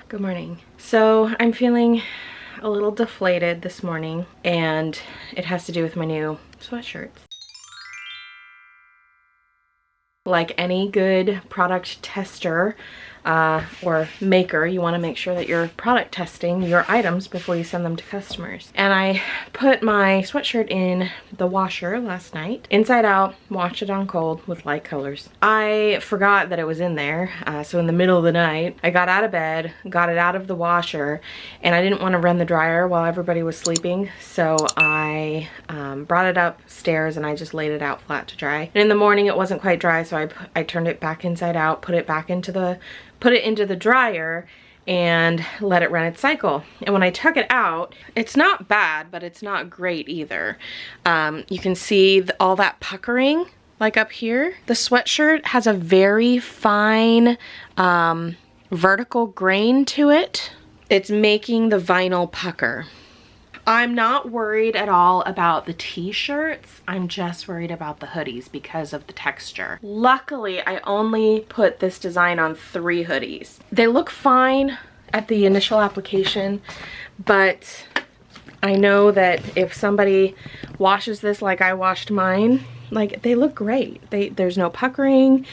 Good morning. So I'm feeling a little deflated this morning, and it has to do with my new sweatshirts. Like any good product tester or maker, you want to make sure that you're product testing your items before you send them to customers. And I put my sweatshirt in the washer last night, inside out, washed it on cold with light colors. I forgot that it was in there, so in the middle of the night, I got out of bed, got it out of the washer, and I didn't want to run the dryer while everybody was sleeping, so I brought it upstairs and I just laid it out flat to dry. And in the morning it wasn't quite dry, so I turned it back inside out, put it into the dryer and let it run its cycle. And when I took it out, it's not bad, but it's not great either. You can see all that puckering like up here. The sweatshirt has a very fine vertical grain to it. It's making the vinyl pucker. I'm not worried at all about the t-shirts. I'm just worried about the hoodies because of the texture. Luckily, I only put this design on 3 hoodies. They look fine at the initial application, but I know that if somebody washes this like I washed mine, like, they look great. There's no puckering.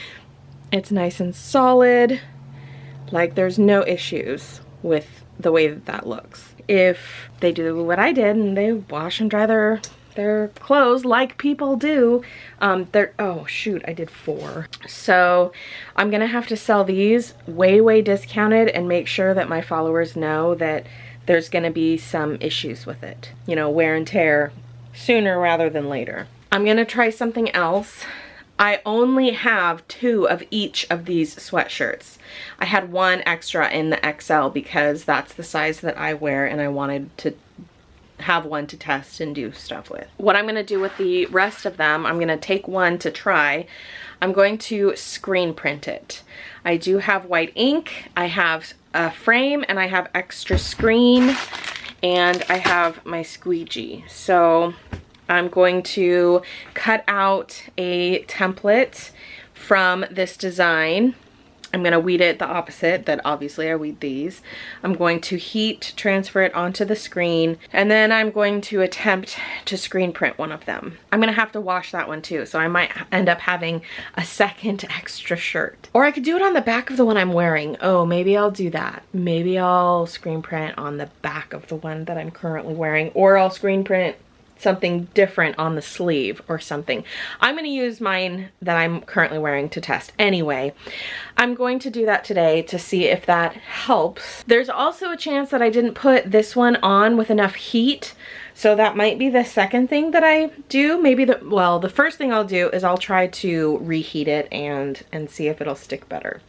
It's nice and solid. Like, there's no issues with the way that looks. If they do what I did and they wash and dry their clothes like people do, oh shoot, I did 4. So I'm gonna have to sell these way discounted and make sure that my followers know that there's gonna be some issues with it. You know, wear and tear sooner rather than later. I'm gonna try something else. I only have 2 of each of these sweatshirts. I had 1 extra in the XL because that's the size that I wear and I wanted to have one to test and do stuff with. What I'm gonna do with the rest of them, I'm gonna take one to try. I'm going to screen print it. I do have white ink, I have a frame, and I have extra screen, and I have my squeegee. So I'm going to cut out a template from this design. I'm going to weed it the opposite, that obviously I weed these. I'm going to heat transfer it onto the screen, and then I'm going to attempt to screen print one of them. I'm going to have to wash that one too, so I might end up having a second extra shirt. Or I could do it on the back of the one I'm wearing. Oh, maybe I'll do that. Maybe I'll screen print on the back of the one that I'm currently wearing, or I'll screen print something different on the sleeve or something. I'm going to use mine that I'm currently wearing to test anyway. I'm going to do that today to see if that helps. There's also a chance that I didn't put this one on with enough heat, so that might be the second thing that I do. Maybe the first thing I'll do is I'll try to reheat it and see if it'll stick better.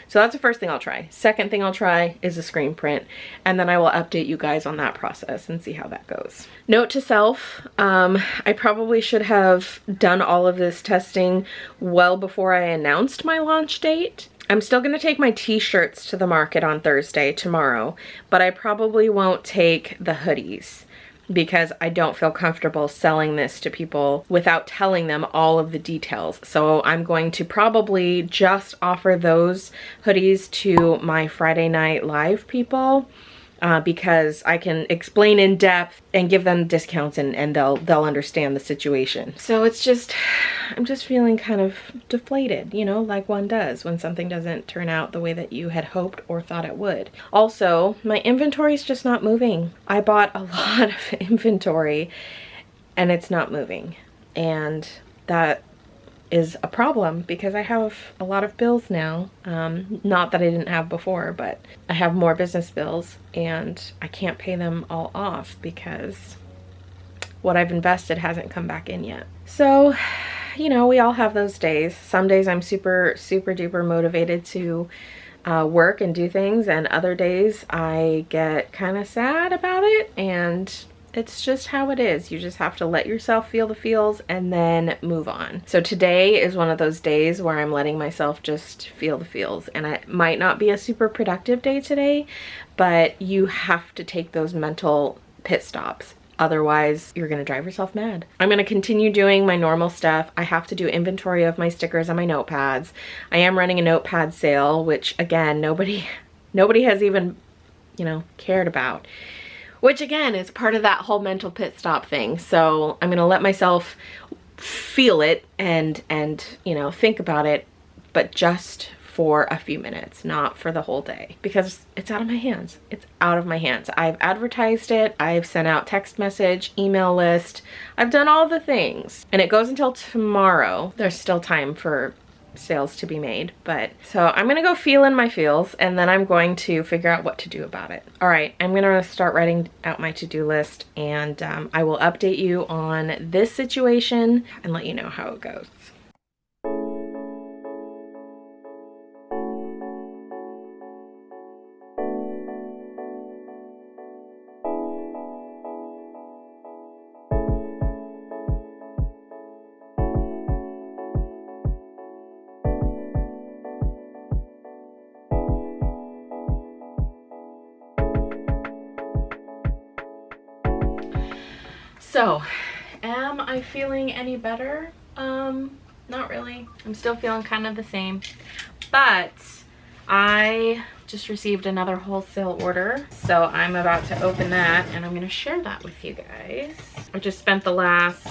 So that's the first thing I'll try. Second thing I'll try is a screen print, and then I will update you guys on that process and see how that goes. Note to self, I probably should have done all of this testing well before I announced my launch date. I'm still gonna take my t-shirts to the market on Thursday, tomorrow, but I probably won't take the hoodies, because I don't feel comfortable selling this to people without telling them all of the details. So I'm going to probably just offer those hoodies to my Friday Night Live people, because I can explain in depth and give them discounts, and they'll understand the situation. So it's just, I'm just feeling kind of deflated, you know, like one does when something doesn't turn out the way that you had hoped or thought it would. Also, my inventory is just not moving. I bought a lot of inventory and it's not moving. And that is a problem because I have a lot of bills now. Not that I didn't have before, but I have more business bills and I can't pay them all off because what I've invested hasn't come back in yet. So, you know, we all have those days. Some days I'm super duper motivated to work and do things, and other days I get kind of sad about it, and it's just how it is. You just have to let yourself feel the feels and then move on. So today is one of those days where I'm letting myself just feel the feels, and it might not be a super productive day today, but you have to take those mental pit stops. Otherwise, you're gonna drive yourself mad. I'm gonna continue doing my normal stuff. I have to do inventory of my stickers and my notepads. I am running a notepad sale, which again, nobody has even you know, cared about. Which again is part of that whole mental pit stop thing. So I'm gonna let myself feel it and you know, think about it, but just for a few minutes, not for the whole day, because it's out of my hands. It's out of my hands. I've advertised it. I've sent out text message, email list. I've done all the things, and it goes until tomorrow. There's still time for sales to be made, but so I'm gonna go feel in my feels, and then I'm going to figure out what to do about it. All right, I'm gonna start writing out my to-do list, and I will update you on this situation and let you know how it goes. So, am I feeling any better? Not really. I'm still feeling kind of the same, but I just received another wholesale order, so I'm about to open that and I'm gonna share that with you guys. I just spent the last,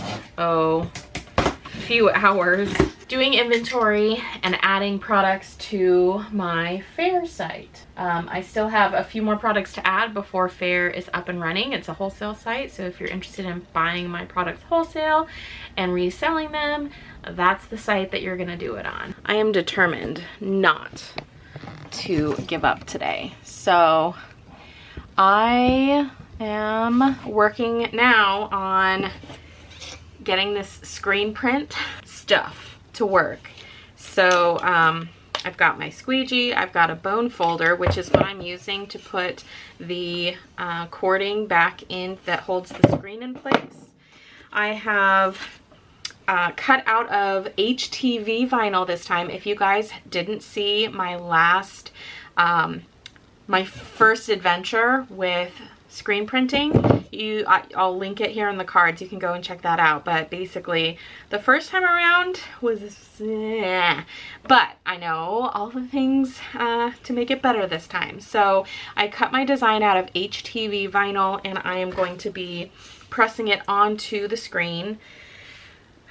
few hours doing inventory and adding products to my Fair site. I still have a few more products to add before Fair is up and running. It's a wholesale site, so if you're interested in buying my products wholesale and reselling them, that's the site that you're gonna do it on. I am determined not to give up today. So I am working now on getting this screen print stuff to work. So I've got my squeegee, I've got a bone folder, which is what I'm using to put the cording back in that holds the screen in place. I have cut out of HTV vinyl this time. If you guys didn't see my last, my first adventure with screen printing, I'll link it here in the cards. You can go and check that out. But basically, the first time around was, but I know all the things to make it better this time. So I cut my design out of HTV vinyl, and I am going to be pressing it onto the screen.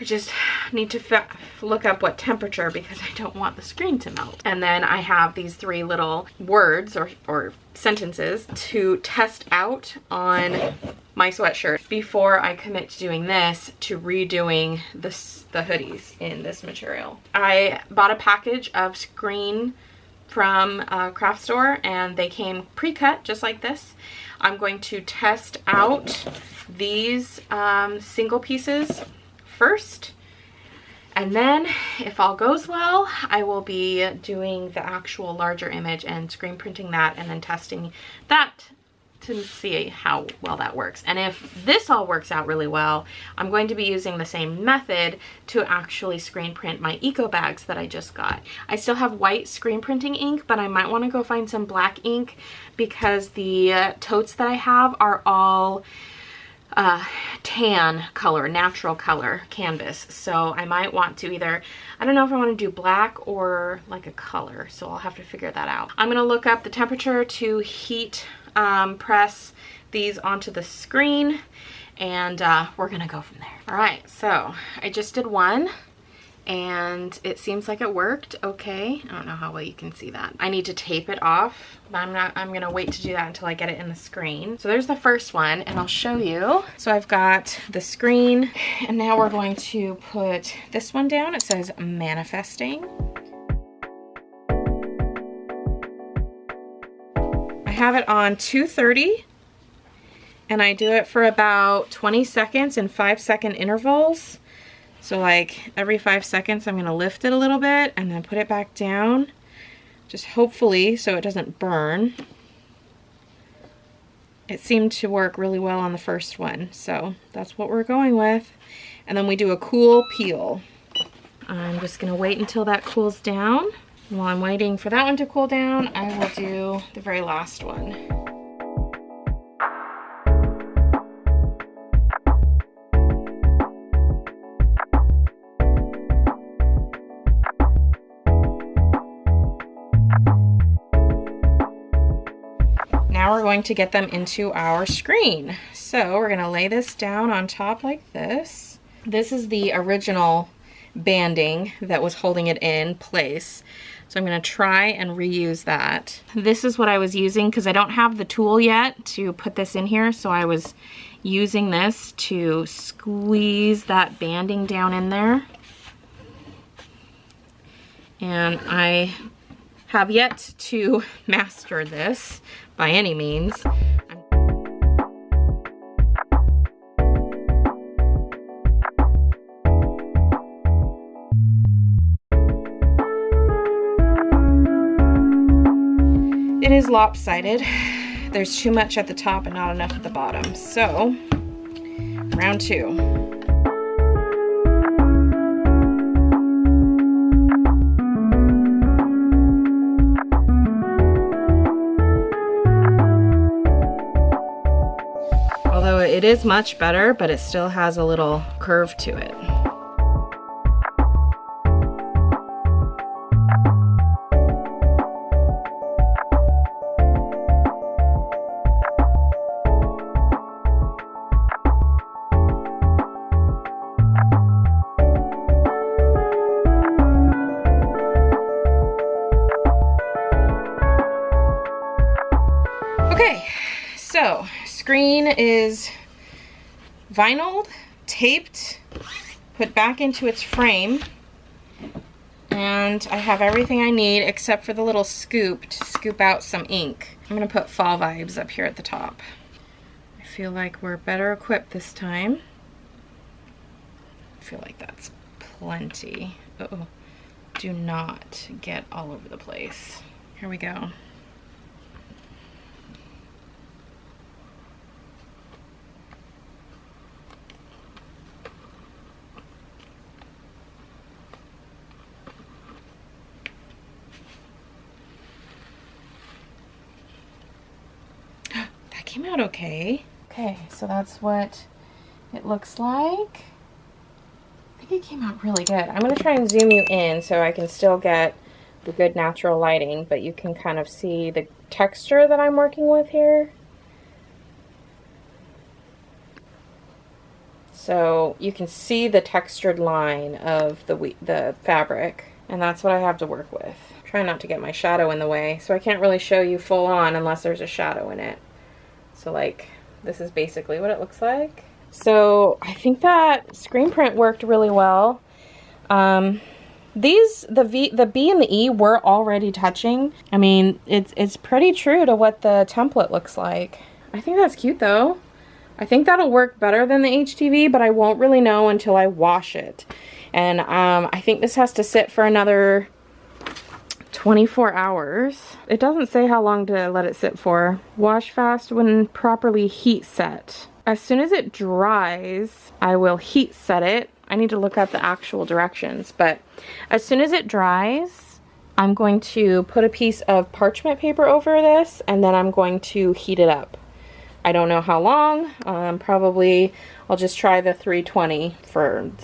I just need to look up what temperature because I don't want the screen to melt. And then I have these 3 little words or sentences to test out on my sweatshirt before I commit to doing this, to redoing the hoodies in this material. I bought a package of screen from a craft store, and they came pre-cut just like this. I'm going to test out these single pieces first, and then if all goes well, I will be doing the actual larger image and screen printing that, and then testing that to see how well that works. And if this all works out really well, I'm going to be using the same method to actually screen print my eco bags that I just got. I still have white screen printing ink, but I might want to go find some black ink because the totes that I have are all tan color, natural color canvas. So I might want to either, I don't know if I want to do black or like a color, so I'll have to figure that out. I'm gonna look up the temperature to heat press these onto the screen, and we're gonna go from there. All right, so I just did one, and it seems like it worked okay. I don't know how well you can see that. I need to tape it off, but I'm gonna wait to do that until I get it in the screen. So there's the first one, and I'll show you. So I've got the screen, and now we're going to put this one down. It says manifesting. I have it on 230, and I do it for about 20 seconds in 5-second intervals. So like every 5 seconds, I'm gonna lift it a little bit and then put it back down, just hopefully so it doesn't burn. It seemed to work really well on the first one, so that's what we're going with. And then we do a cool peel. I'm just gonna wait until that cools down. While I'm waiting for that one to cool down, I will do the very last one. now we're going to get them into our screen. So we're gonna lay this down on top like this. This is the original banding that was holding it in place. So I'm gonna try and reuse that. This is what I was using because I don't have the tool yet to put this in here. So I was using this to squeeze that banding down in there. And I have yet to master this by any means. It is lopsided. There's too much at the top and not enough at the bottom. So, round 2. Although it is much better, but it still has a little curve to it. Okay, so screen is vinyled, taped, put back into its frame, and I have everything I need except for the little scoop to scoop out some ink. I'm gonna put Fall Vibes up here at the top. I feel like we're better equipped this time. I feel like that's plenty. Uh-oh, do not get all over the place. Here we go. Came out okay. Okay, so that's what it looks like. I think it came out really good. I'm gonna try and zoom you in so I can still get the good natural lighting, but you can kind of see the texture that I'm working with here. So you can see the textured line of the fabric, and that's what I have to work with. Try not to get my shadow in the way, so I can't really show you full on unless there's a shadow in it. So like, this is basically what it looks like. So I think that screen print worked really well. The B and the E were already touching. I mean, it's pretty true to what the template looks like. I think that's cute though. I think that'll work better than the HTV, but I won't really know until I wash it. And I think this has to sit for another 24 hours. It doesn't say how long to let it sit for. Wash fast when properly heat set. As soon as it dries, I will heat set it. I need to look up the actual directions, but as soon as it dries, I'm going to put a piece of parchment paper over this, and then I'm going to heat it up. I don't know how long. Probably I'll just try the 320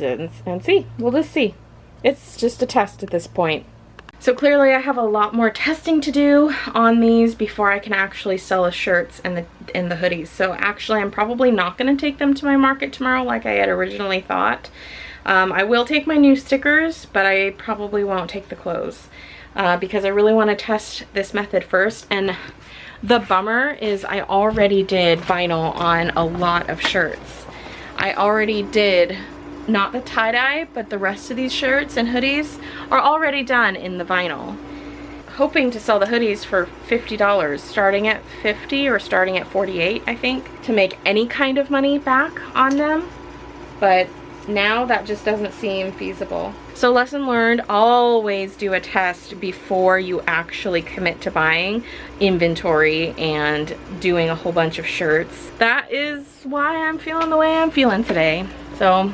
and see. We'll just see. It's just a test at this point. So clearly I have a lot more testing to do on these before I can actually sell the shirts and the hoodies. So actually I'm probably not going to take them to my market tomorrow like I had originally thought. I will take my new stickers, but I probably won't take the clothes because I really want to test this method first. And the bummer is I already did vinyl on a lot of shirts. I already did not the tie-dye, but the rest of these shirts and hoodies are already done in the vinyl. Hoping to sell the hoodies for $50, starting at $50 or starting at $48, I think, to make any kind of money back on them. But now that just doesn't seem feasible. So lesson learned, always do a test before you actually commit to buying inventory and doing a whole bunch of shirts. That is why I'm feeling the way I'm feeling today. So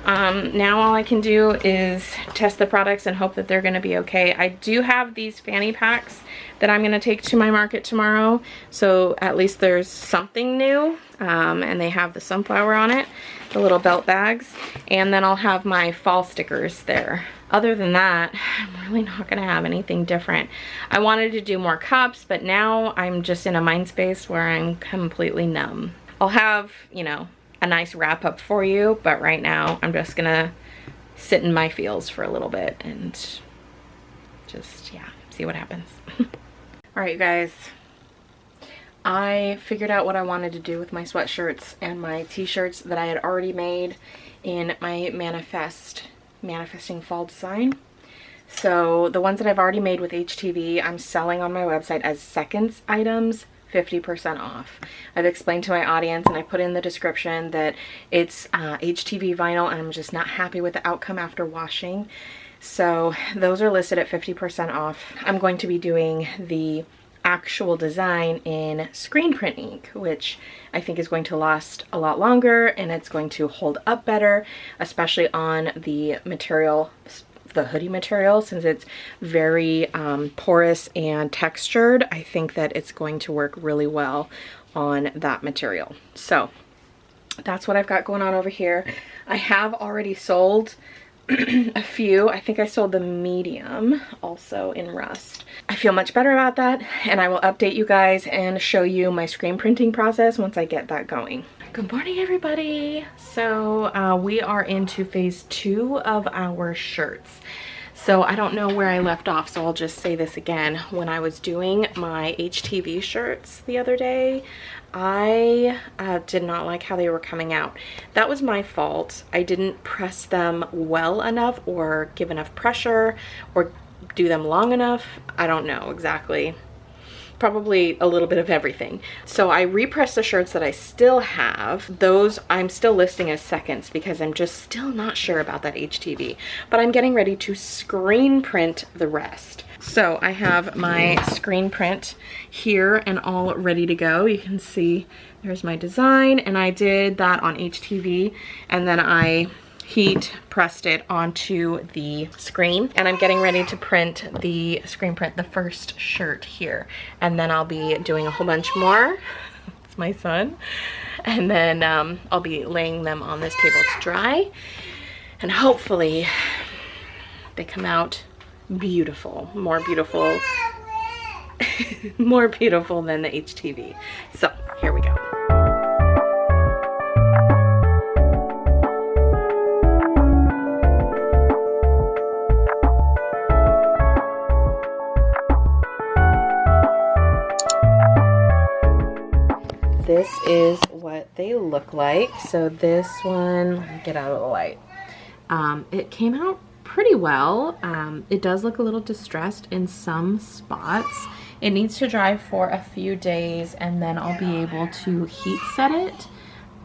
Now all I can do is test the products and hope that they're going to be okay. I do have these fanny packs that I'm going to take to my market tomorrow, so at least there's something new. And they have the sunflower on it, the little belt bags, and then I'll have my fall stickers there. Other than that, I'm really not going to have anything different. I wanted to do more cups, but now I'm just in a mind space where I'm completely numb. I'll have, you know, a nice wrap up for you, but right now I'm just gonna sit in my feels for a little bit and just, yeah, see what happens. All right, you guys, I figured out what I wanted to do with my sweatshirts and my t-shirts that I had already made in my manifesting fall design. So the ones that I've already made with HTV, I'm selling on my website as seconds items, 50% off. I've explained to my audience and I put in the description that it's HTV vinyl and I'm just not happy with the outcome after washing. So those are listed at 50% off. I'm going to be doing the actual design in screen print ink, which I think is going to last a lot longer and it's going to hold up better, especially on the material, the hoodie material, since it's very porous and textured. I think that it's going to work really well on that material. So that's what I've got going on over here. I have already sold a few. I think I sold the medium also in rust. I feel much better about that, and I will update you guys and show you my screen printing process once I get that going. Good morning, everybody. So we are into phase 2 of our shirts. So I don't know where I left off, so I'll just say this again. When I was doing my HTV shirts the other day, I did not like how they were coming out. That was my fault. I didn't press them well enough or give enough pressure or do them long enough. I don't know exactly. Probably a little bit of everything. So I repressed the shirts that I still have. Those I'm still listing as seconds because I'm just still not sure about that HTV. But I'm getting ready to screen print the rest. So I have my screen print here and all ready to go. You can see there's my design, and I did that on HTV, and then I heat pressed it onto the screen, and I'm getting ready to print the screen print the first shirt here, and then I'll be doing a whole bunch more. It's my son. And then I'll be laying them on this table to dry, and hopefully they come out beautiful, more beautiful more beautiful than the HTV. So here we go. This is what they look like. So this one, let me get out of the light. It came out pretty well. It does look a little distressed in some spots. It needs to dry for a few days, and then I'll be able to heat set it.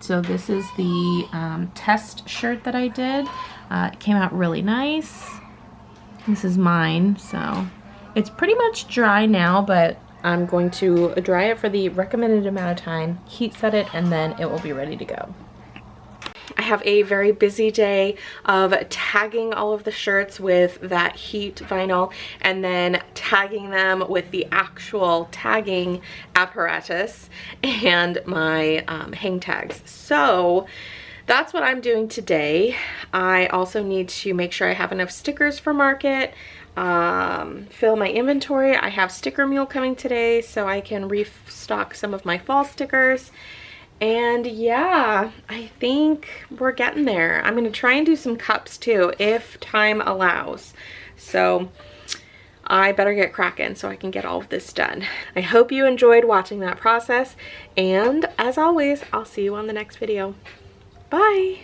So this is the test shirt that I did. It came out really nice. This is mine, so it's pretty much dry now, but I'm going to dry it for the recommended amount of time, heat set it, and then it will be ready to go. I have a very busy day of tagging all of the shirts with that heat vinyl and then tagging them with the actual tagging apparatus and my hang tags. So that's what I'm doing today. I also need to make sure I have enough stickers for market, fill my inventory. I have Sticker Mule coming today, so I can restock some of my fall stickers. And yeah, I think we're getting there. I'm gonna try and do some cups too, if time allows. So I better get cracking so I can get all of this done. I hope you enjoyed watching that process, and as always, I'll see you on the next video. Bye.